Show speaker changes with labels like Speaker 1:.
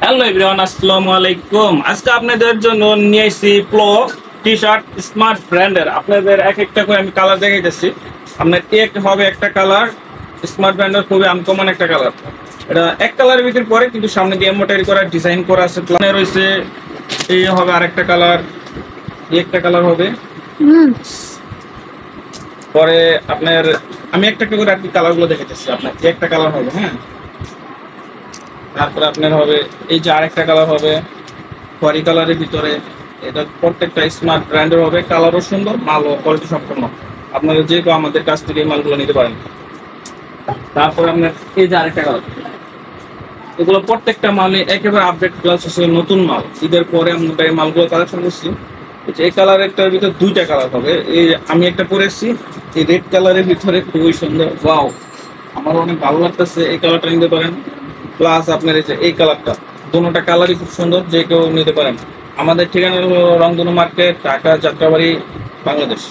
Speaker 1: Hello everyone, আসসালামু আলাইকুম। আজকে আপনাদের জন্য নিয়ে এসেছি প্লো টি শার্ট স্মার্ট ব্র্যান্ডের। আপনাদের এক একটা করে আমি কালার দেখাইতেছি। আপনার এক হবে একটা কালার, স্মার্ট ব্র্যান্ডের খুবই আনকমন একটা কালার। এটা এক কালারের ভিতরে পরে কিন্তু সামনে দিয়ে এমব্রয়ডারি করা ডিজাইন করা আছে। প্লানে রয়েছে এই হবে আরেকটা কালার, এই একটা কালার হবে। পরে আপনার আমি একটা একটা করে আর কি কালারগুলো দেখাইতেছি। আপনার এই একটা কালার হবে, হ্যাঁ। তারপরে আপনার হবে এই যে আরেকটা কালার হবে খয়েরি কালারের ভিতরে। এটা প্রত্যেকটা স্মার্ট ব্র্যান্ডের হবে, কালারও সুন্দর, মালও কোয়ালিটি সম্পন্ন। আপনারা যে কেউ আমাদের কাছ থেকে এই মালগুলো নিতে পারেন। তারপরে আপনার এই যে আরেকটা কালার, এগুলো প্রত্যেকটা মালে একেবারে আপডেট প্লাস হচ্ছে নতুন মাল। ঈদের পরে আমরা এই মালগুলো কালেকশন করছি। এই কালারেরটার ভিতরে দুইটা কালার হবে। এই আমি একটা পরেছি এই রেড কালারের ভিতরে, খুবই সুন্দর, ওয়াও, আমার অনেক ভালো লাগতেছে। এই কালারটা নিতে পারেন। প্লাস আপনার এই যে এই কালারটা, দুটোটা কালারই খুব সুন্দর, যে কেউ নিতে পারেন। আমাদের ঠিকানা হলো রংধনু মার্কেট, ঢাকা, যাত্রাবাড়ি, বাংলাদেশ।